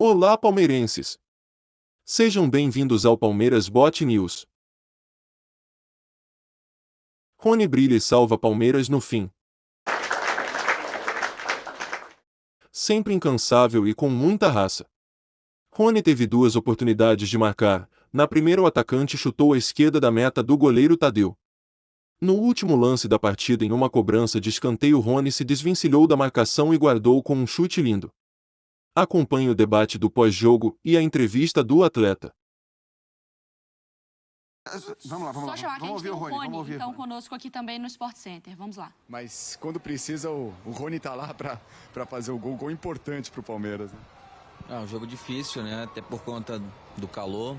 Olá, palmeirenses! Sejam bem-vindos ao Palmeiras Bot News. Rony brilha e salva Palmeiras no fim. Sempre incansável e com muita raça. Rony teve duas oportunidades de marcar. Na primeira, o atacante chutou à esquerda da meta do goleiro Tadeu. No último lance da partida, em uma cobrança de escanteio, Rony se desvencilhou da marcação e guardou com um chute lindo. Acompanhe o debate do pós-jogo e a entrevista do atleta. Vamos lá. Só chamar que Vamos a gente tem o Rony, Rony, então, conosco aqui também no Sport Center. Vamos lá. Mas quando precisa, o Rony tá lá pra fazer o gol importante pro Palmeiras, né? É um jogo difícil, né? Até por conta do calor,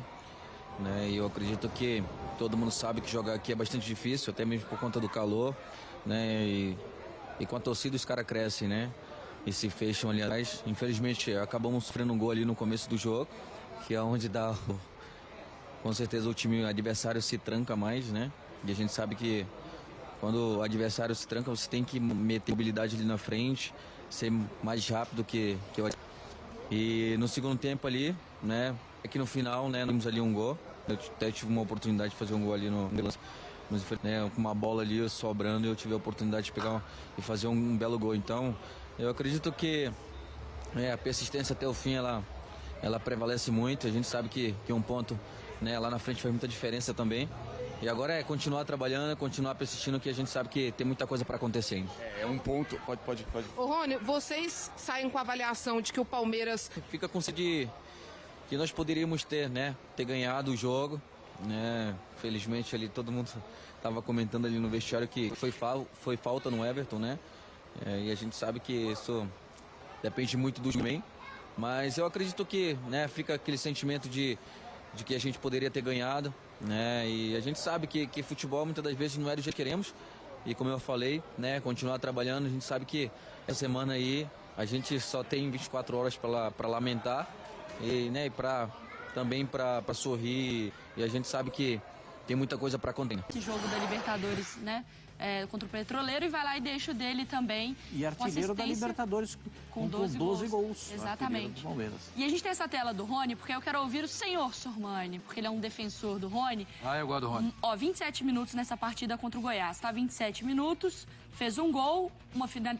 né? E eu acredito que todo mundo sabe que jogar aqui é bastante difícil, até mesmo por conta do calor, né? E com a torcida os caras crescem, né? E se fecham ali atrás. Infelizmente, acabamos sofrendo um gol ali no começo do jogo, que é onde dá... Com certeza o time adversário se tranca mais, né? E a gente sabe que quando o adversário se tranca, você tem que meter habilidade ali na frente, ser mais rápido que o adversário. E no segundo tempo ali, né? Aqui no final, né? Temos ali um gol. Eu até tive uma oportunidade de fazer um gol ali no lance. Mas, né, com uma bola ali sobrando, eu tive a oportunidade de pegar e fazer um belo gol. Então, eu acredito que a persistência até o fim, ela prevalece muito. A gente sabe que um ponto, né, lá na frente faz muita diferença também. E agora é continuar trabalhando, continuar persistindo, que a gente sabe que tem muita coisa para acontecer ainda. É um ponto. Pode. Ô Rony, vocês saem com a avaliação de que o Palmeiras... Fica com sede que nós poderíamos ter, né? Ter ganhado o jogo, né? Felizmente ali todo mundo estava comentando ali no vestiário que foi falta no Everton, né? E a gente sabe que isso depende muito do time. Mas eu acredito que, né, fica aquele sentimento de que a gente poderia ter ganhado, né? E a gente sabe que futebol muitas das vezes não é do jeito que queremos. E como eu falei, né, continuar trabalhando. A gente sabe que essa semana aí a gente só tem 24 horas para lamentar e, né, também para sorrir. E a gente sabe que tem muita coisa para acontecer. Esse jogo da Libertadores, né? Contra o Petroleiro, e vai lá e deixa o dele também. E artilheiro da Libertadores com 12 gols. Exatamente. E a gente tem essa tela do Rony, porque eu quero ouvir o senhor Sormani, porque ele é um defensor do Rony. Eu gosto do Rony. 27 minutos nessa partida contra o Goiás, tá? 27 minutos, fez um gol,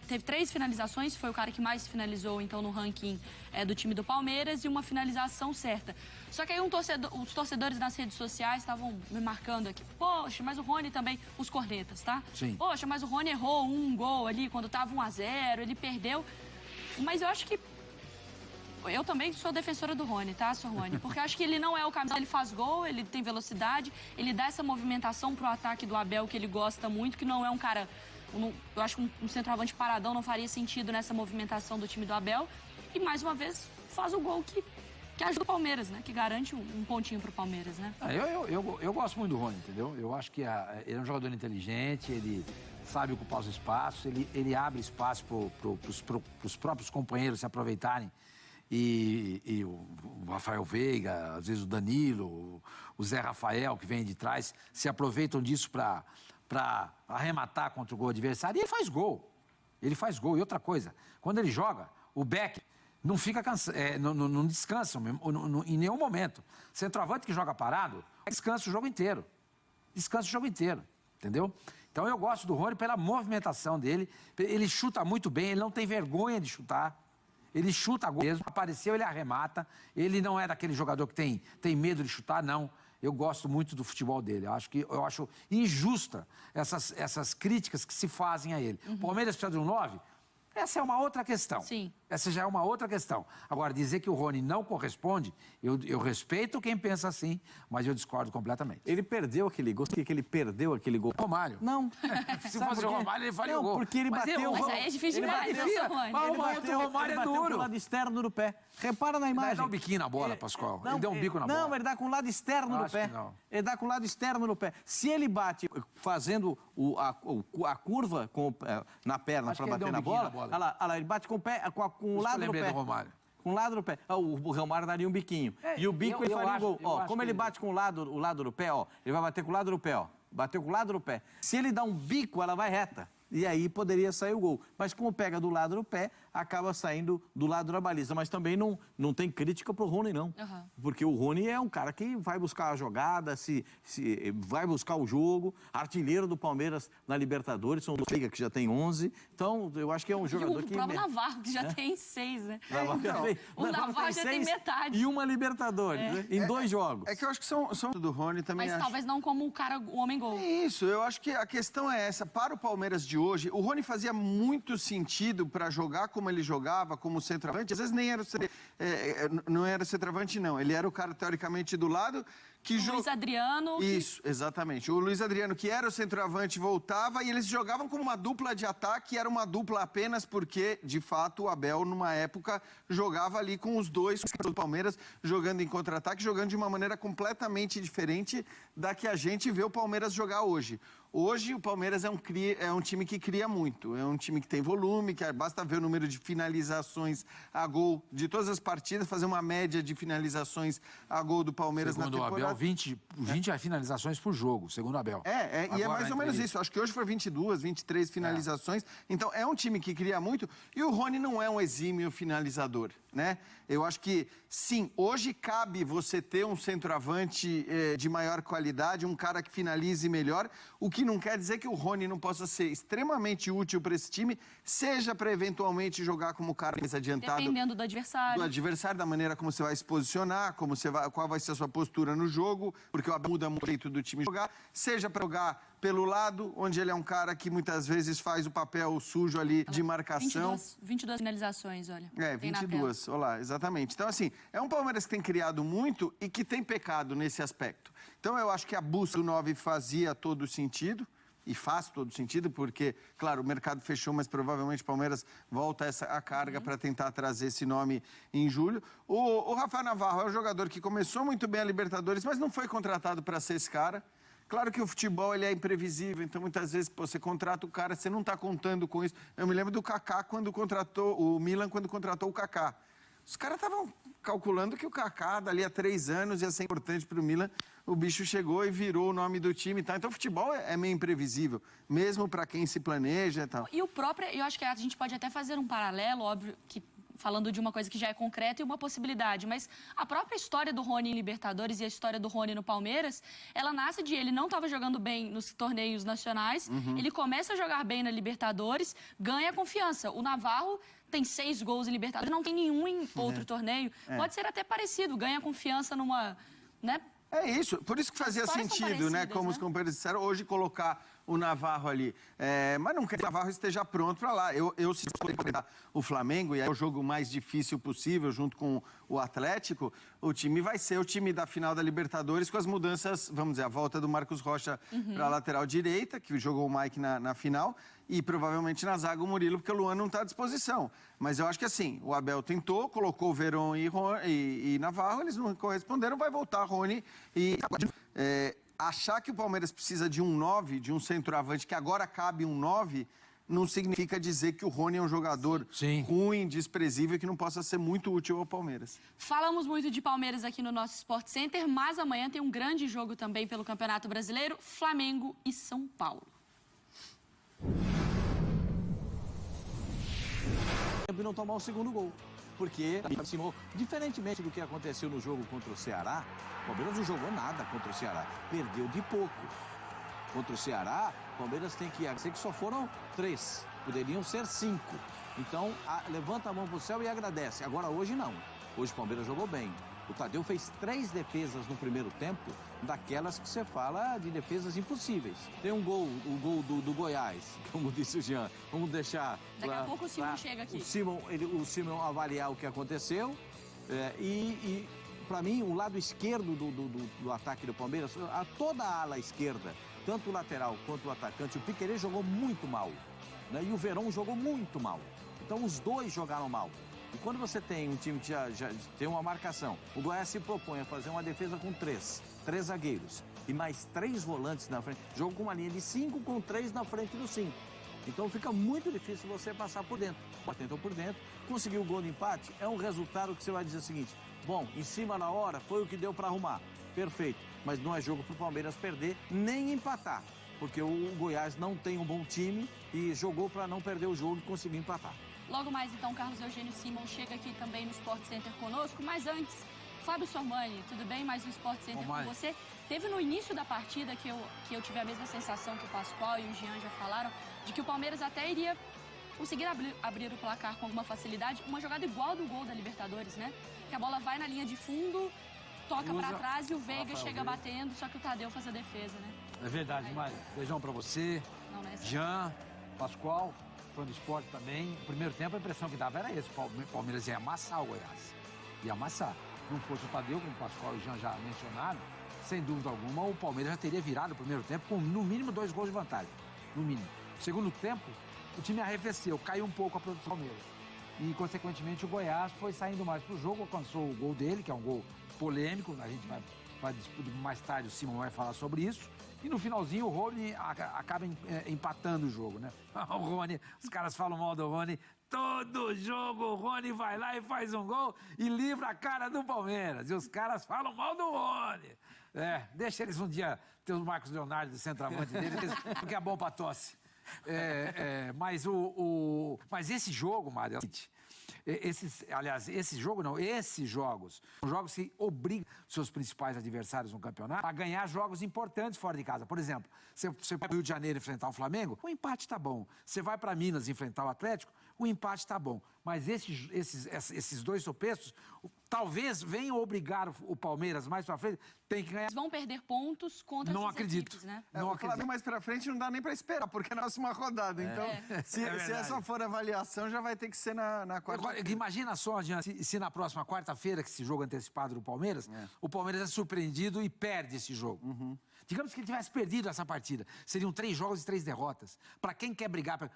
teve 3 finalizações, foi o cara que mais finalizou, então, no ranking do time do Palmeiras, e uma finalização certa. Só que aí os torcedores nas redes sociais estavam me marcando aqui. Poxa, mas o Rony também, os cornetas, tá? Sim. Poxa, mas o Rony errou um gol ali quando tava 1-0, ele perdeu. Mas eu acho que... Eu também sou defensora do Rony, tá, Sr. Rony? Porque eu acho que ele não é o camisa, ele faz gol, ele tem velocidade, ele dá essa movimentação pro ataque do Abel, que ele gosta muito, que não é um cara... Eu acho que um centroavante paradão não faria sentido nessa movimentação do time do Abel. E, mais uma vez, faz o gol que ajuda o Palmeiras, né? Que garante um pontinho pro Palmeiras, né? Eu gosto muito do Rony, entendeu? Eu acho que ele é um jogador inteligente, ele sabe ocupar os espaços, ele abre espaço pros próprios companheiros se aproveitarem. E o Rafael Veiga, às vezes o Danilo, o Zé Rafael, que vem de trás, se aproveitam disso para arrematar contra o gol adversário. E ele faz gol. E outra coisa, quando ele joga, o Beck não fica não descansa em nenhum momento. Centroavante que joga parado, descansa o jogo inteiro. Entendeu? Então eu gosto do Rony pela movimentação dele. Ele chuta muito bem, ele não tem vergonha de chutar. Ele chuta gol mesmo. Apareceu, ele arremata. Ele não é daquele jogador que tem medo de chutar, não. Eu gosto muito do futebol dele. Eu acho injusta essas críticas que se fazem a ele. O Palmeiras precisa de um 9? Essa é uma outra questão. Sim. Essa já é uma outra questão. Agora, dizer que o Rony não corresponde, eu respeito quem pensa assim, mas eu discordo completamente. Ele perdeu aquele gol. Por que ele perdeu aquele gol? Romário. Não. Se fosse o Romário, ele faria o gol. Porque ele bateu... Mas aí é difícil demais, né, seu Rony? O Romário é duro. Com o lado externo do pé. Repara na imagem. Ele dá um biquinho na bola, Pascoal. Ele deu um bico na bola. Não, ele dá com o lado externo do pé. Ele dá com o lado externo do pé. Se ele bate fazendo a curva na perna para bater na bola, olha lá, ele bate com o pé, com o lado do pé. Com o lado do pé. O Romário daria um biquinho. E o bico ele faria o gol. Como ele bate com o lado do pé, ele vai bater com o lado do pé, Bateu com o lado do pé. Se ele dá um bico, ela vai reta. e aí poderia sair o gol. Mas como pega do lado do pé, acaba saindo do lado da baliza. Mas também não tem crítica pro Rony, não. Uhum. Porque o Rony é um cara que vai buscar a jogada, vai buscar o jogo, artilheiro do Palmeiras na Libertadores, são liga que já tem 11. Então, eu acho que é um jogador que... O próprio Navarro, que já tem 6, né? O Navarro já tem metade. E uma Libertadores, né? Em 2 jogos. É que eu acho que são do Rony também. Mas talvez não como o homem-gol. Isso, eu acho que a questão é essa. Para o Palmeiras de hoje, o Rony fazia muito sentido para jogar como ele jogava, como centroavante. Às vezes nem era não era centroavante, não. Ele era o cara, teoricamente, do lado... O Luiz Adriano... Isso, exatamente. O Luiz Adriano, que era o centroavante, voltava e eles jogavam como uma dupla de ataque, era uma dupla apenas porque, de fato, o Abel, numa época, jogava ali com os dois, do Palmeiras, jogando em contra-ataque, jogando de uma maneira completamente diferente da que a gente vê o Palmeiras jogar hoje. Hoje, o Palmeiras é um time que cria muito, é um time que tem volume, que basta ver o número de finalizações a gol de todas as partidas, fazer uma média de finalizações a gol do Palmeiras segundo na temporada. O Abel, 20 finalizações por jogo, segundo o Abel. E é mais ou menos isso. Acho que hoje foi 22, 23 finalizações. Então, é um time que cria muito. E o Rony não é um exímio finalizador, né? Eu acho que, sim, hoje cabe você ter um centroavante de maior qualidade, um cara que finalize melhor, o que não quer dizer que o Rony não possa ser extremamente útil para esse time, seja para eventualmente jogar como cara mais adiantado. Dependendo do adversário. Do adversário, da maneira como você vai se posicionar, qual vai ser a sua postura no jogo, porque o Abel muda muito o jeito do time jogar, seja para jogar pelo lado, onde ele é um cara que muitas vezes faz o papel sujo ali de marcação. 22 finalizações, olha. 22, olha lá, exatamente. Então, assim, é um Palmeiras que tem criado muito e que tem pecado nesse aspecto. Então, eu acho que a busca do 9 fazia todo sentido, e faz todo sentido, porque, claro, o mercado fechou, mas provavelmente o Palmeiras volta a carga para tentar trazer esse nome em julho. O Rafael Navarro é um jogador que começou muito bem a Libertadores, mas não foi contratado para ser esse cara. Claro que o futebol ele é imprevisível, então muitas vezes você contrata o cara, você não está contando com isso. Eu me lembro do Kaká o Milan quando contratou o Kaká. Os caras estavam calculando que o Kaká, dali a 3 anos, ia ser importante para o Milan. O bicho chegou e virou o nome do time e tal. Então o futebol é meio imprevisível, mesmo para quem se planeja e tal. E o próprio, eu acho que a gente pode até fazer um paralelo, óbvio, que falando de uma coisa que já é concreta e uma possibilidade, mas a própria história do Rony em Libertadores e a história do Rony no Palmeiras, ela nasce de ele não estava jogando bem nos torneios nacionais, ele começa a jogar bem na Libertadores, ganha confiança. O Navarro tem 6 gols em Libertadores, não tem nenhum em outro torneio. Pode ser até parecido, ganha confiança numa, né? É isso, por isso que fazia sentido, né? Como os companheiros disseram, hoje colocar o Navarro ali. Mas não quer que o Navarro esteja pronto para lá. Se for o Flamengo, e é o jogo mais difícil possível, junto com o Atlético, o time vai ser o time da final da Libertadores com as mudanças, vamos dizer, a volta do Marcos Rocha para a lateral direita, que jogou o Mike na final, e provavelmente na zaga o Murilo, porque o Luan não está à disposição. Mas eu acho que assim, o Abel tentou, colocou o Verón e Navarro, eles não corresponderam, vai voltar Rony e... achar que o Palmeiras precisa de um 9, de um centroavante, que agora cabe um 9, não significa dizer que o Rony é um jogador ruim, desprezível, que não possa ser muito útil ao Palmeiras. Falamos muito de Palmeiras aqui no nosso Sport Center, mas amanhã tem um grande jogo também pelo Campeonato Brasileiro, Flamengo e São Paulo. E não tomar o segundo gol. Porque, diferentemente do que aconteceu no jogo contra o Ceará, o Palmeiras não jogou nada contra o Ceará. Perdeu de pouco. Contra o Ceará, o Palmeiras tem que agradecer que só foram 3. Poderiam ser 5. Então, levanta a mão pro céu e agradece. Agora, hoje não. Hoje o Palmeiras jogou bem. O Tadeu fez 3 defesas no primeiro tempo, daquelas que você fala de defesas impossíveis. Tem um gol, o gol do Goiás, como disse o Jean. Vamos deixar... Daqui a pouco o Simon chega aqui. O Simon avaliar o que aconteceu. Para mim, o lado esquerdo do ataque do Palmeiras, toda a ala esquerda, tanto o lateral quanto o atacante, o Piquerez jogou muito mal, né? E o Verón jogou muito mal. Então, os dois jogaram mal. E quando você tem um time que já tem uma marcação, o Goiás se propõe a fazer uma defesa com 3 zagueiros e mais 3 volantes na frente, jogo com uma linha de 5 com 3 na frente do 5. Então fica muito difícil você passar por dentro. Tentou por dentro, conseguiu o gol de empate, é um resultado que você vai dizer o seguinte: bom, em cima na hora foi o que deu para arrumar, perfeito, mas não é jogo para o Palmeiras perder nem empatar. porque o Goiás não tem um bom time e jogou para não perder o jogo e conseguir empatar. Logo mais, então, Carlos Eugênio Simon chega aqui também no Sport Center conosco, mas antes, Fábio Sormani, tudo bem? Mais um Sport Center com você. Teve no início da partida que eu tive a mesma sensação que o Pascoal e o Jean já falaram, de que o Palmeiras até iria conseguir abrir o placar com alguma facilidade, uma jogada igual do gol da Libertadores, né? Que a bola vai na linha de fundo, toca para trás e o Veiga chega batendo, só que o Tadeu faz a defesa, né? É verdade, Mário. Beijão para você, Jean, Pascoal, fã do esporte também. No primeiro tempo, a impressão que dava era esse. O Palmeiras ia amassar o Goiás. Ia amassar. Não fosse o Tadeu, como o Pascoal e o Jean já mencionaram, sem dúvida alguma, o Palmeiras já teria virado o primeiro tempo com, no mínimo, 2 gols de vantagem. No mínimo. Segundo tempo, o time arrefeceu, caiu um pouco a produção do Palmeiras. E, consequentemente, o Goiás foi saindo mais pro jogo, alcançou o gol dele, que é um gol polêmico. A gente vai discutir mais tarde, o Simon vai falar sobre isso. E no finalzinho, o Rony acaba empatando o jogo, né? O Rony, os caras falam mal do Rony. Todo jogo o Rony vai lá e faz um gol e livra a cara do Palmeiras. E os caras falam mal do Rony. Deixa eles um dia ter o Marcos Leonardo, de centroavante deles, porque é bom pra tosse. Mas esse jogo, Mário, esses jogos são jogos que obrigam seus principais adversários no campeonato a ganhar jogos importantes fora de casa. Por exemplo, você vai para o Rio de Janeiro enfrentar o Flamengo, o empate tá bom. Você vai para Minas enfrentar o Atlético, o empate tá bom. Mas esses 2 tropeços talvez venham obrigar o Palmeiras mais pra frente, tem que ganhar. Eles vão perder pontos contra essas equipes, né? Não acredito. Mais pra frente não dá nem pra esperar, porque é a próxima rodada. Então, se essa for a avaliação, já vai ter que ser na quarta-feira. Imagina só, Jean, se na próxima quarta-feira, que esse jogo antecipado do Palmeiras, o Palmeiras é surpreendido e perde esse jogo. Digamos que ele tivesse perdido essa partida. Seriam 3 jogos e 3 derrotas. Pra quem quer brigar...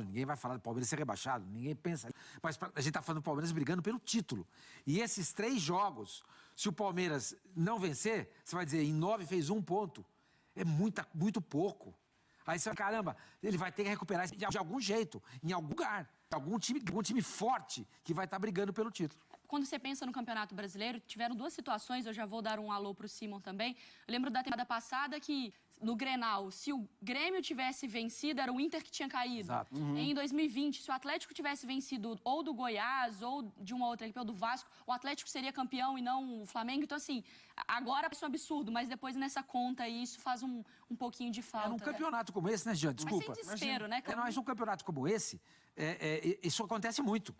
Ninguém vai falar do Palmeiras ser rebaixado, ninguém pensa. Mas a gente tá falando do Palmeiras brigando pelo título. E esses 3 jogos, se o Palmeiras não vencer, você vai dizer, em 9 fez 1 ponto. É muito pouco. Aí você fala, caramba, ele vai ter que recuperar isso de algum jeito, em algum lugar. Algum time forte que vai estar brigando pelo título. Quando você pensa no Campeonato Brasileiro, tiveram 2 situações, eu já vou dar um alô pro Simon também. Eu lembro da temporada passada que, no Grenal, se o Grêmio tivesse vencido, era o Inter que tinha caído. Exato. Em 2020, se o Atlético tivesse vencido ou do Goiás ou de uma outra equipe, ou do Vasco, o Atlético seria campeão e não o Flamengo. Então, assim, agora é um absurdo, mas depois nessa conta aí, isso faz um pouquinho de falta. Num campeonato como esse, né, Jean? Desculpa. Mas sem desespero, né? Mas num campeonato como esse, isso acontece muito.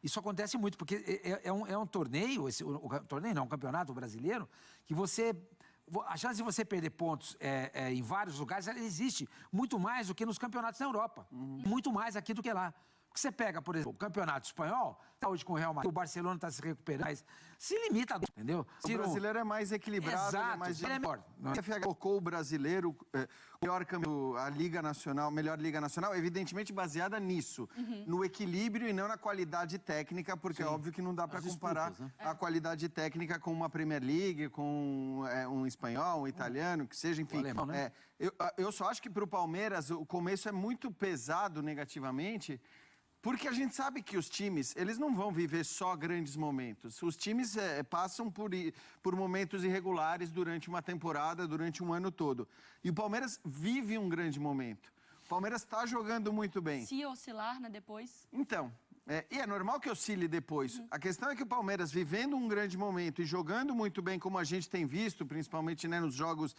Isso acontece muito, porque é um torneio, um campeonato brasileiro, que a chance de você perder pontos em vários lugares, ela existe muito mais do que nos campeonatos na Europa. Muito mais aqui do que lá. Porque você pega, por exemplo, o campeonato espanhol, tá hoje com o Real Madrid, o Barcelona está se recuperando, mas se limita, entendeu? O brasileiro é mais equilibrado, exato, mais melhor. A FA colocou o brasileiro, a Liga Nacional, melhor Liga Nacional, evidentemente baseada nisso, no equilíbrio e não na qualidade técnica, porque é óbvio que não dá para comparar a qualidade técnica com uma Premier League, com um espanhol, um italiano, que seja, enfim. Alemão, né? Eu só acho que para o Palmeiras o começo é muito pesado negativamente, porque a gente sabe que os times, eles não vão viver só grandes momentos. Os times passam por momentos irregulares durante uma temporada, durante um ano todo. E o Palmeiras vive um grande momento. O Palmeiras está jogando muito bem. Se oscilar, né, depois? Então, e é normal que oscile depois. A questão é que o Palmeiras, vivendo um grande momento e jogando muito bem, como a gente tem visto, principalmente, né, nos jogos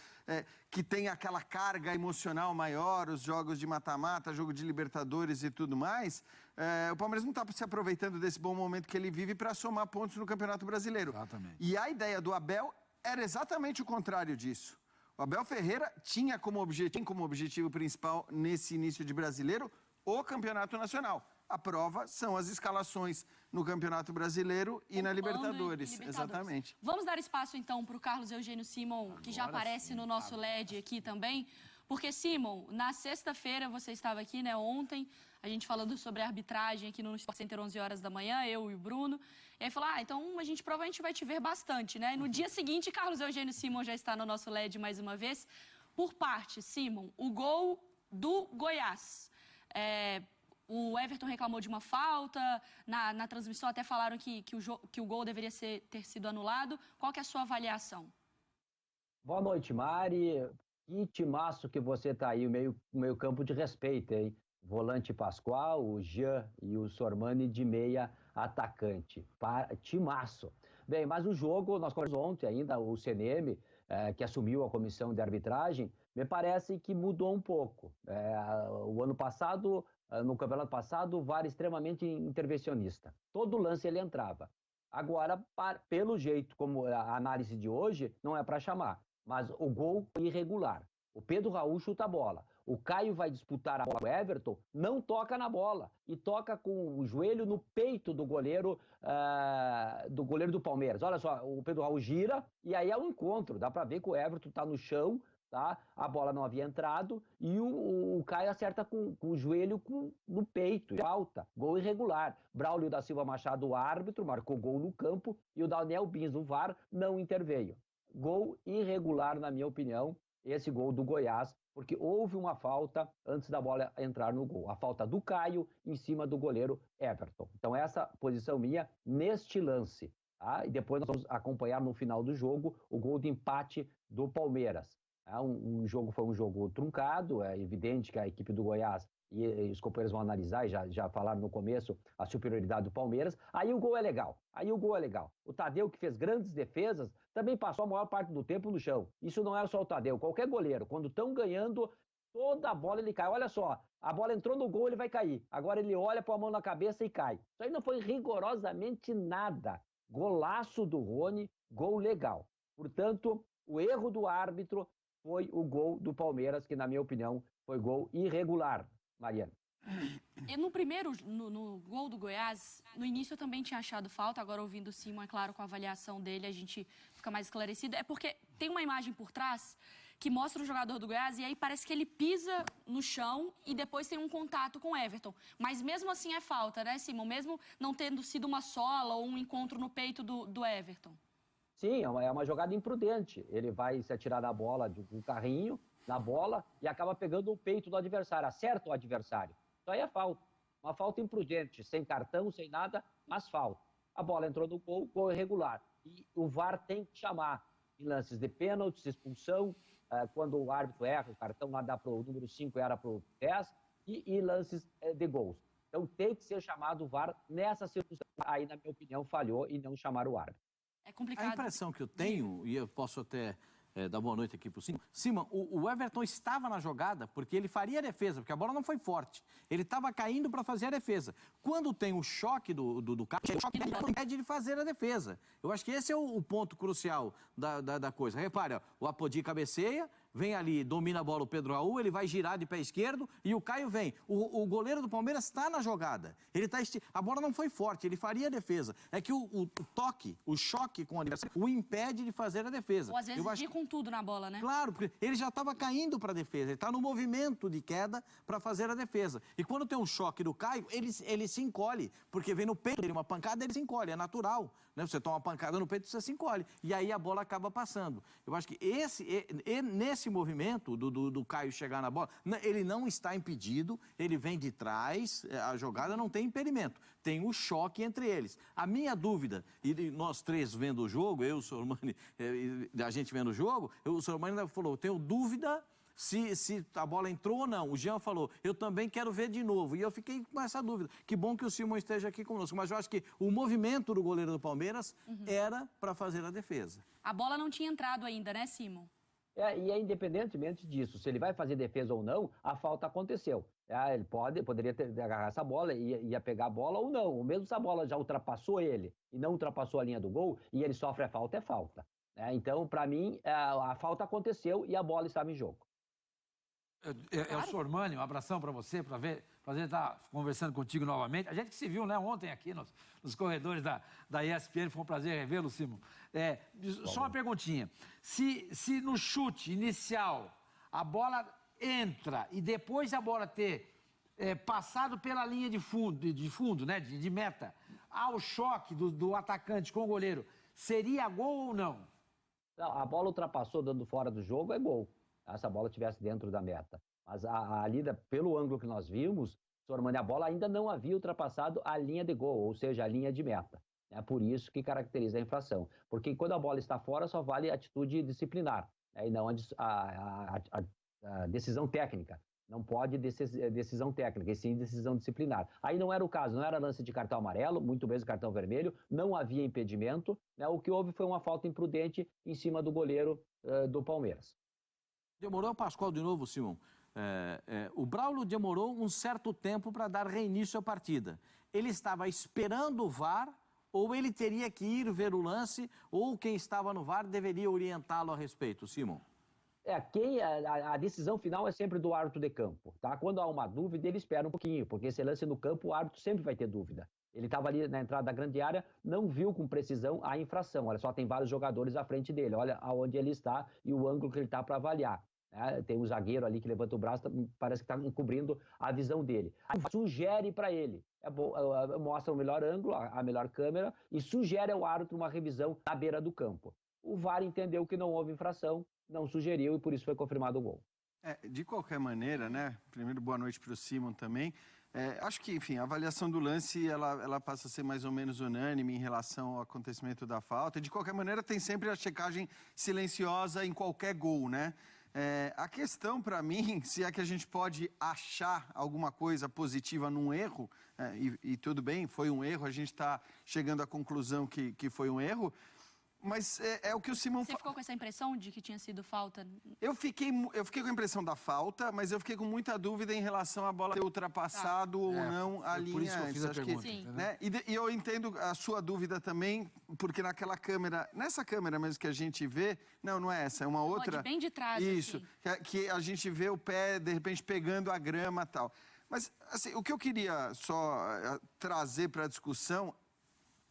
que tem aquela carga emocional maior, os jogos de mata-mata, jogo de Libertadores e tudo mais, o Palmeiras não está se aproveitando desse bom momento que ele vive para somar pontos no Campeonato Brasileiro. Exatamente. E a ideia do Abel era exatamente o contrário disso. O Abel Ferreira tinha como objetivo principal, nesse início de Brasileiro, o Campeonato Nacional. A prova são as escalações no Campeonato Brasileiro e na Libertadores. Exatamente. Vamos dar espaço, então, para o Carlos Eugênio Simon, que já aparece no nosso LED aqui também. Porque, Simon, na sexta-feira, você estava aqui, né, ontem, a gente falando sobre a arbitragem aqui no Sport Center, 11 horas da manhã, eu e o Bruno. E aí falou, então a gente provavelmente vai te ver bastante, né? No dia seguinte, Carlos Eugênio Simon já está no nosso LED mais uma vez. Por parte, Simon, o gol do Goiás. O Everton reclamou de uma falta, na transmissão até falaram que o gol deveria ter sido anulado. Qual que é a sua avaliação? Boa noite, Mari. Que timaço que você tá aí, meio campo de respeito, hein? Volante Pascoal, o Jean e o Sormani de meia atacante. Timaço. Bem, mas o jogo, nós conversamos ontem ainda, o CNM, que assumiu a comissão de arbitragem, me parece que mudou um pouco. O ano passado, no campeonato passado, o VAR extremamente intervencionista. Todo lance ele entrava. Agora, pelo jeito, como a análise de hoje, não é para chamar. Mas o gol foi irregular. O Pedro Raul chuta a bola. O Caio vai disputar a bola com o Everton, não toca na bola. E toca com o joelho no peito do goleiro do Palmeiras. Olha só, o Pedro Raul gira e aí é um encontro. Dá para ver que o Everton está no chão, tá? A bola não havia entrado e o Caio acerta com o joelho no peito. Falta, gol irregular. Braulio da Silva Machado, o árbitro, marcou gol no campo e o Daniel Bins, do VAR, não interveio. Gol irregular, na minha opinião, esse gol do Goiás, porque houve uma falta antes da bola entrar no gol. A falta do Caio em cima do goleiro Everton. Então essa posição minha neste lance. Tá? E depois nós vamos acompanhar no final do jogo o gol de empate do Palmeiras. Foi um jogo truncado, é evidente que a equipe do Goiás e os companheiros vão analisar, e já falaram no começo, a superioridade do Palmeiras. Aí o gol é legal. O Tadeu, que fez grandes defesas, também passou a maior parte do tempo no chão. Isso não é só o Tadeu, qualquer goleiro. Quando estão ganhando, toda a bola ele cai. Olha só, a bola entrou no gol, ele vai cair. Agora ele olha, põe a mão na cabeça e cai. Isso aí não foi rigorosamente nada. Golaço do Rony, gol legal. Portanto, o erro do árbitro foi o gol do Palmeiras, que na minha opinião foi gol irregular. Mariana. No gol do Goiás, no início eu também tinha achado falta, agora ouvindo o Simon, é claro, com a avaliação dele a gente fica mais esclarecido. É porque tem uma imagem por trás que mostra o jogador do Goiás e aí parece que ele pisa no chão e depois tem um contato com o Everton. Mas mesmo assim é falta, né, Simon? Mesmo não tendo sido uma sola ou um encontro no peito do Everton. Sim, é uma jogada imprudente. Ele vai se atirar da bola de um carrinho, na bola, e acaba pegando o peito do adversário, acerta o adversário. Isso aí é falta. Uma falta imprudente, sem cartão, sem nada, mas falta. A bola entrou no gol, gol irregular. E o VAR tem que chamar em lances de pênaltis, expulsão, quando o árbitro erra, o cartão lá dá para o número 5, era para o 10, e lances de gols. Então tem que ser chamado o VAR nessa circunstância. Aí, na minha opinião, falhou e não chamaram o árbitro. É complicado. A impressão que eu tenho, e eu posso até dar boa noite aqui para o Simon. Simon, o Everton estava na jogada porque ele faria a defesa, porque a bola não foi forte. Ele estava caindo para fazer a defesa. Quando tem o choque do cara, o choque não impede de fazer a defesa. Eu acho que esse é o ponto crucial da coisa. Repare, ó, o Apodi cabeceia, vem ali, domina a bola o Pedro Raul, ele vai girar de pé esquerdo e o Caio vem. O goleiro do Palmeiras está na jogada. A bola não foi forte, ele faria a defesa. É que o toque, o choque com o adversário, o impede de fazer a defesa. Ou às vezes ir com tudo na bola, né? Claro, porque ele já estava caindo para a defesa, ele está no movimento de queda para fazer a defesa. E quando tem um choque do Caio, ele se encolhe, porque vem no peito dele uma pancada, ele se encolhe, é natural. Né? Você toma uma pancada no peito, você se encolhe. E aí a bola acaba passando. Eu acho que nesse movimento do Caio chegar na bola, ele não está impedido, ele vem de trás, a jogada não tem impedimento, tem o choque entre eles. A minha dúvida, e nós três vendo o jogo, eu, o Sormani, a gente vendo o jogo, o Sormani ainda falou, tenho dúvida se a bola entrou ou não. O Jean falou, eu também quero ver de novo. E eu fiquei com essa dúvida. Que bom que o Simon esteja aqui conosco, mas eu acho que o movimento do goleiro do Palmeiras era para fazer a defesa. A bola não tinha entrado ainda, né, Simon? E independentemente disso, se ele vai fazer defesa ou não, a falta aconteceu. Ele poderia agarrar essa bola e ia pegar a bola ou não. Mesmo se a bola já ultrapassou ele e não ultrapassou a linha do gol e ele sofre a falta, é falta. Então, para mim, a falta aconteceu e a bola estava em jogo. É o Sormani, um abração para você, prazer estar conversando contigo novamente. A gente que se viu, né, ontem aqui nos corredores da ESPN, foi um prazer revê-lo, Simon. Só uma perguntinha, se no chute inicial a bola entra e depois a bola ter passado pela linha de fundo, né, de meta, ao choque do atacante com o goleiro, seria gol ou não? Não, a bola ultrapassou dando fora do jogo, é gol. Se a bola estivesse dentro da meta. Mas ali, pelo ângulo que nós vimos, Sormani, a bola ainda não havia ultrapassado a linha de gol, ou seja, a linha de meta. É por isso que caracteriza a infração. Porque quando a bola está fora, só vale a atitude disciplinar. né, e não a decisão técnica. Não pode decisão técnica, e sim decisão disciplinar. Aí não era o caso, não era lance de cartão amarelo, muito menos cartão vermelho, não havia impedimento, né? O que houve foi uma falta imprudente em cima do goleiro do Palmeiras. Demorou o Pascoal de novo, Simão. O Braulio demorou um certo tempo para dar reinício à partida. Ele estava esperando o VAR ou ele teria que ir ver o lance ou quem estava no VAR deveria orientá-lo a respeito, Simão? A decisão final é sempre do árbitro de campo, tá? Quando há uma dúvida, ele espera um pouquinho, porque esse lance no campo, o árbitro sempre vai ter dúvida. Ele estava ali na entrada da grande área, não viu com precisão a infração. Olha só, tem vários jogadores à frente dele, olha aonde ele está e o ângulo que ele está para avaliar. Né? Tem um zagueiro ali que levanta o braço, parece que está encobrindo a visão dele. Aí sugere para ele, mostra o melhor ângulo, a melhor câmera, e sugere ao árbitro uma revisão na beira do campo. O VAR entendeu que não houve infração, não sugeriu e por isso foi confirmado o gol. De qualquer maneira, né? Primeiro, boa noite para o Simon também. Acho que, enfim, a avaliação do lance, ela passa a ser mais ou menos unânime em relação ao acontecimento da falta. De qualquer maneira, tem sempre a checagem silenciosa em qualquer gol, né? A questão, para mim, se é que a gente pode achar alguma coisa positiva num erro, e tudo bem, foi um erro, a gente está chegando à conclusão que foi um erro, mas é o que o Simão... Você ficou com essa impressão de que tinha sido falta? Eu fiquei com a impressão da falta, mas eu fiquei com muita dúvida em relação à bola ter ultrapassado ou não a linha. Por isso que eu fiz a pergunta. Sim. Né? E eu entendo a sua dúvida também, porque naquela câmera, nessa câmera mesmo que a gente vê, não é essa, é uma outra. Bem de trás, isso, assim. que a gente vê o pé, de repente, pegando a grama e tal. Mas, assim, o que eu queria só trazer para a discussão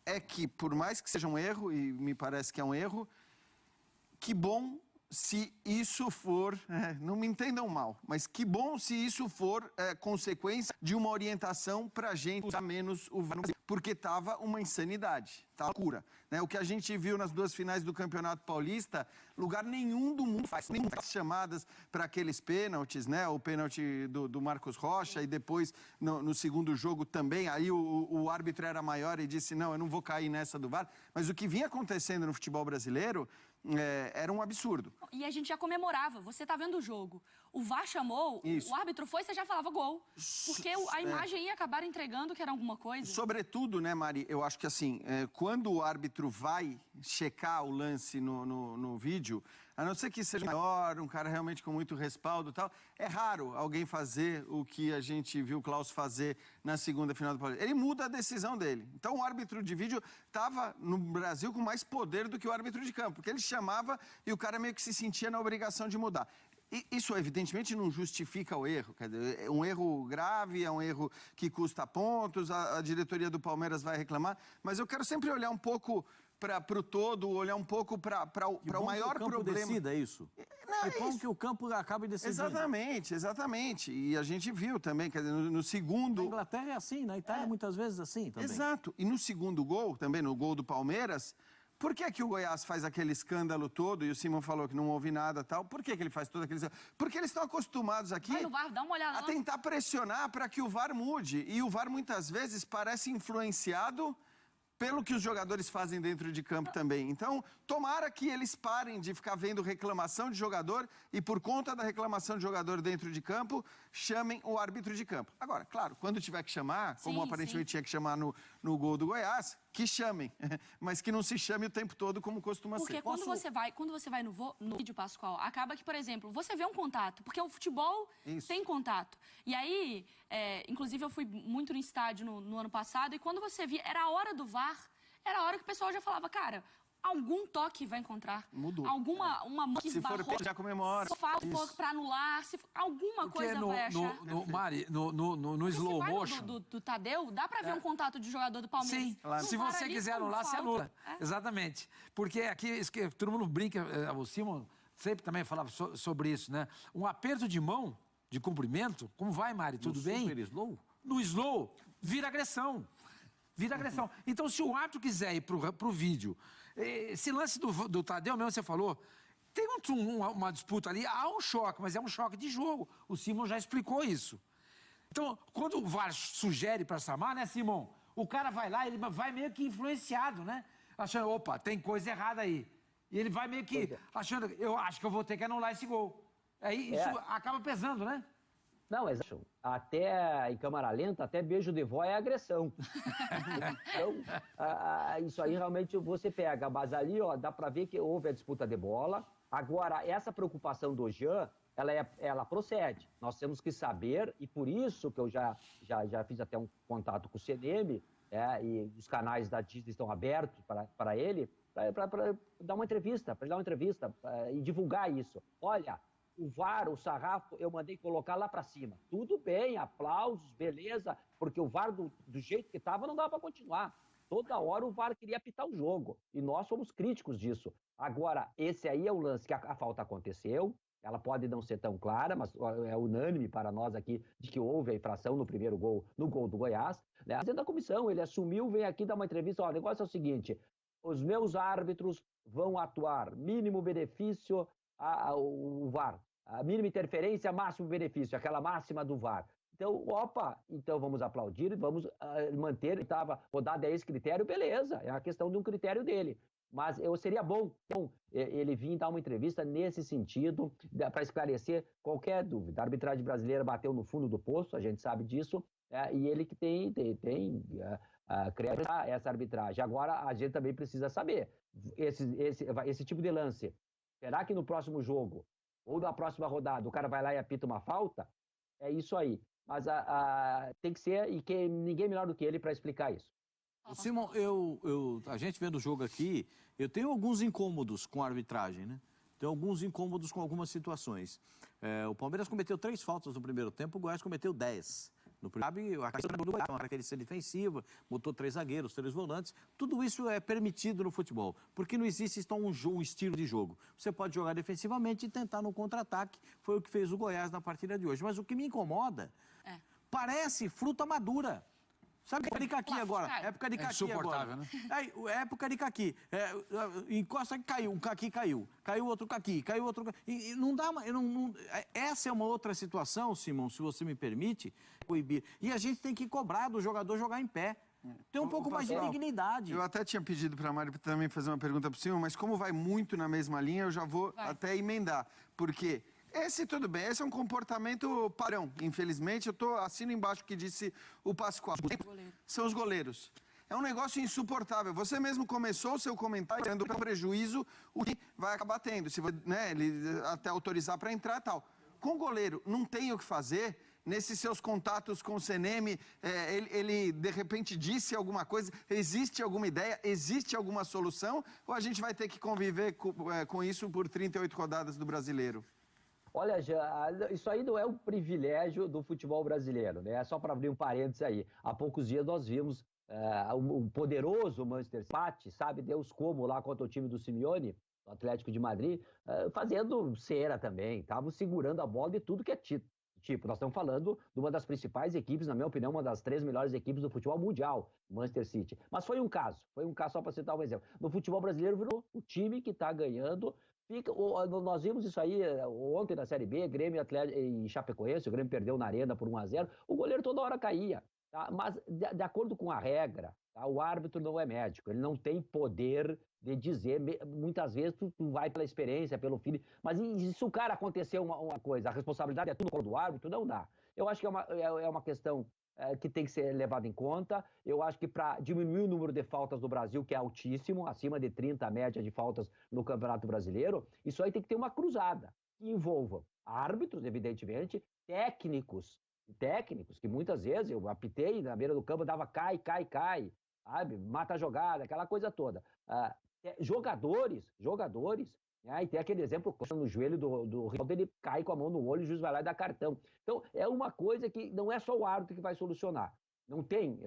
é que, por mais que seja um erro, e me parece que é um erro, que bom se isso for, não me entendam mal, mas que bom se isso for consequência de uma orientação para a gente usar menos o VAR, porque estava uma insanidade, tá loucura. Né? O que a gente viu nas duas finais do Campeonato Paulista, lugar nenhum do mundo faz chamadas para aqueles pênaltis, né? O pênalti do Marcos Rocha e depois no segundo jogo também, aí o árbitro era maior e disse, não, eu não vou cair nessa do VAR, mas o que vinha acontecendo no futebol brasileiro era um absurdo. E a gente já comemorava, você tá vendo o jogo, o VAR chamou, o árbitro foi, você já falava gol, porque a imagem ia acabar entregando que era alguma coisa. Sobretudo, né, Mari, eu acho que assim, quando o árbitro vai checar o lance no vídeo, a não ser que seja maior, um cara realmente com muito respaldo e tal, é raro alguém fazer o que a gente viu o Klaus fazer na segunda final do Paulista. Ele muda a decisão dele. Então o árbitro de vídeo estava no Brasil com mais poder do que o árbitro de campo, porque ele chamava e o cara meio que se sentia na obrigação de mudar. E isso, evidentemente, não justifica o erro. Quer dizer, é um erro grave, é um erro que custa pontos, a diretoria do Palmeiras vai reclamar, mas eu quero sempre olhar um pouco para o todo, olhar um pouco para o maior problema. Que o campo decida isso. Não, é bom que o campo acabe decidindo. Exatamente. E a gente viu também, quer dizer, no segundo... Na Inglaterra é assim, na Itália muitas vezes assim também. Exato. E no segundo gol, também no gol do Palmeiras, por que que o Goiás faz aquele escândalo todo, e o Simão falou que não houve nada e tal, por que que ele faz todo aquele escândalo? Porque eles estão acostumados aqui Vai no VAR, dá uma olhada a tentar pressionar para que o VAR mude. E o VAR muitas vezes parece influenciado pelo que os jogadores fazem dentro de campo também. Então, tomara que eles parem de ficar vendo reclamação de jogador e, por conta da reclamação de jogador dentro de campo, chamem o árbitro de campo. Agora, claro, quando tiver que chamar, como aparentemente tinha que chamar no gol do Goiás, que chamem, mas que não se chame o tempo todo como costuma ser. Porque quando você vai no vídeo, Pascoal, acaba que, por exemplo, você vê um contato, porque o futebol tem contato. E aí, inclusive eu fui muito no estádio no ano passado, e quando você via, era a hora do VAR, era a hora que o pessoal já falava, cara, algum toque vai encontrar. Mudou. Uma mão que esbarrou. Se for já comemora. Se for para anular, alguma coisa vai achar. Mari, no slow motion... do Tadeu, dá para ver um contato de jogador do Palmeiras. Sim, claro. Se você quiser anular, você anula. Exatamente. Porque aqui, todo mundo brinca, o Simon sempre também falava sobre isso, né? Um aperto de mão, de cumprimento, como vai, Mari, tudo bem? Super slow? No slow, vira agressão. Vira agressão. Então, se o árbitro quiser ir pro vídeo, esse lance do Tadeu mesmo, você falou, tem uma disputa ali, há um choque, mas é um choque de jogo. O Simon já explicou isso. Então, quando o VAR sugere para Samar, né, Simon? O cara vai lá, ele vai meio que influenciado, né? Achando, opa, tem coisa errada aí. E ele vai meio que achando, eu acho que eu vou ter que anular esse gol. Aí isso acaba pesando, né? Não, exato. Até em câmara lenta, até beijo de vó é agressão. Então, isso aí realmente você pega. Mas ali, ó, dá pra ver que houve a disputa de bola. Agora, essa preocupação do Jean, ela procede. Nós temos que saber, e por isso que eu já fiz até um contato com o CNM, e os canais da Disney estão abertos para ele, para dar uma entrevista, e divulgar isso. Olha, o VAR, o sarrafo, eu mandei colocar lá para cima. Tudo bem, aplausos, beleza, porque o VAR, do jeito que estava, não dava para continuar. Toda hora o VAR queria apitar o jogo, e nós somos críticos disso. Agora, esse aí é o lance que a falta aconteceu, ela pode não ser tão clara, mas é unânime para nós aqui de que houve a infração no primeiro gol, no gol do Goiás. Né? Dentro da comissão, ele assumiu, vem aqui dar uma entrevista, ó, o negócio é o seguinte, os meus árbitros vão atuar, mínimo benefício, o VAR, a mínima interferência, máximo benefício, aquela máxima do VAR. Então, então vamos aplaudir, vamos manter, estava rodado esse critério, beleza, é uma questão de um critério dele. Mas seria bom ele vir dar uma entrevista nesse sentido, para esclarecer qualquer dúvida. A arbitragem brasileira bateu no fundo do poço, a gente sabe disso, e ele que tem criado essa arbitragem. Agora, a gente também precisa saber, esse tipo de lance, será que no próximo jogo, ou na próxima rodada, o cara vai lá e apita uma falta? É isso aí. Mas tem que ser, e que ninguém melhor do que ele para explicar isso. Simon, a gente vendo o jogo aqui, eu tenho alguns incômodos com a arbitragem, né? Tenho alguns incômodos com algumas situações. O Palmeiras cometeu 3 faltas no primeiro tempo, o Goiás cometeu 10. No primeiro, a questão do Goiás, uma característica defensiva, botou 3 zagueiros, 3 volantes. Tudo isso é permitido no futebol, porque não existe um estilo de jogo. Você pode jogar defensivamente e tentar no contra-ataque, foi o que fez o Goiás na partida de hoje. Mas o que me incomoda, parece fruta madura. Sabe época de caqui agora? Época de caqui agora. Né? Época de caqui. Encosta que caiu, um caqui caiu. Caiu outro caqui, caiu outro caqui. E não dá... Essa é uma outra situação, Simão, se você me permite, proibir. E a gente tem que cobrar do jogador jogar em pé. Tem um pouco mais de dignidade. Eu até tinha pedido para a Mari também fazer uma pergunta para o Simão, mas como vai muito na mesma linha, eu já vou até emendar. Porque... tudo bem, esse é um comportamento padrão. Infelizmente, assino embaixo o que disse o Pascoal. São os goleiros. É um negócio insuportável. Você mesmo começou o seu comentário dando prejuízo, o que vai acabar tendo, se ele até autorizar para entrar e tal. Com o goleiro, não tem o que fazer. Nesses seus contatos com o CNM, ele de repente disse alguma coisa, existe alguma ideia, existe alguma solução? Ou a gente vai ter que conviver com isso por 38 rodadas do Brasileiro? Olha, isso aí não é um privilégio do futebol brasileiro, né? Só para abrir um parênteses aí. Há poucos dias nós vimos o poderoso Manchester City, sabe Deus como, lá contra o time do Simeone, do Atlético de Madrid, fazendo cera também. Estavam segurando a bola de tudo que é tipo. Nós estamos falando de uma das principais equipes, na minha opinião, uma das 3 melhores equipes do futebol mundial, Manchester City. Mas foi um caso só para citar um exemplo. No futebol brasileiro virou o time que está ganhando. Nós vimos isso aí ontem na Série B, Grêmio Atlético e Chapecoense, o Grêmio perdeu na Arena por 1-0, o goleiro toda hora caía, tá? Mas de acordo com a regra, tá? O árbitro não é médico, ele não tem poder de dizer, muitas vezes tu vai pela experiência, pelo filho, mas e se o cara acontecer uma coisa, a responsabilidade é tudo do árbitro, não dá. Eu acho que é uma questão que tem que ser levado em conta. Eu acho que para diminuir o número de faltas do Brasil, que é altíssimo, acima de 30 a média de faltas no Campeonato Brasileiro, isso aí tem que ter uma cruzada que envolva árbitros, evidentemente, técnicos, que muitas vezes eu apitei na beira do campo, dava cai, sabe? Mata a jogada, aquela coisa toda. Jogadores, e tem aquele exemplo no joelho do Ronaldo, ele cai com a mão no olho, o juiz vai lá e dá cartão. Então, é uma coisa que não é só o árbitro que vai solucionar. Não tem.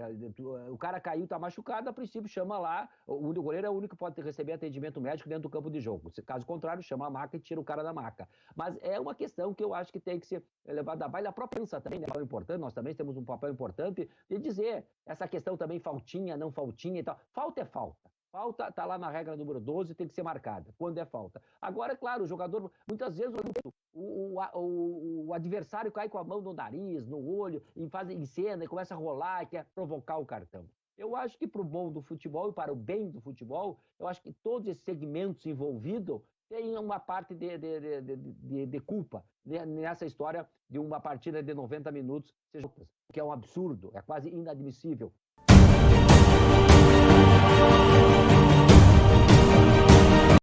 O cara caiu, está machucado, a princípio chama lá, o goleiro é o único que pode receber atendimento médico dentro do campo de jogo. Caso contrário, chama a maca e tira o cara da maca. Mas é uma questão que eu acho que tem que ser levada a baile. A própria imprensa também, né? Importante, nós também temos um papel importante de dizer essa questão também, faltinha, não faltinha e tal. Falta é falta. Falta está lá na regra número 12, tem que ser marcada, quando é falta. Agora, é claro, o jogador, muitas vezes, o adversário cai com a mão no nariz, no olho, em cena, e começa a rolar e quer provocar o cartão. Eu acho que para o bom do futebol e para o bem do futebol, eu acho que todos esses segmentos envolvidos têm uma parte de culpa nessa história de uma partida de 90 minutos, que é um absurdo, é quase inadmissível.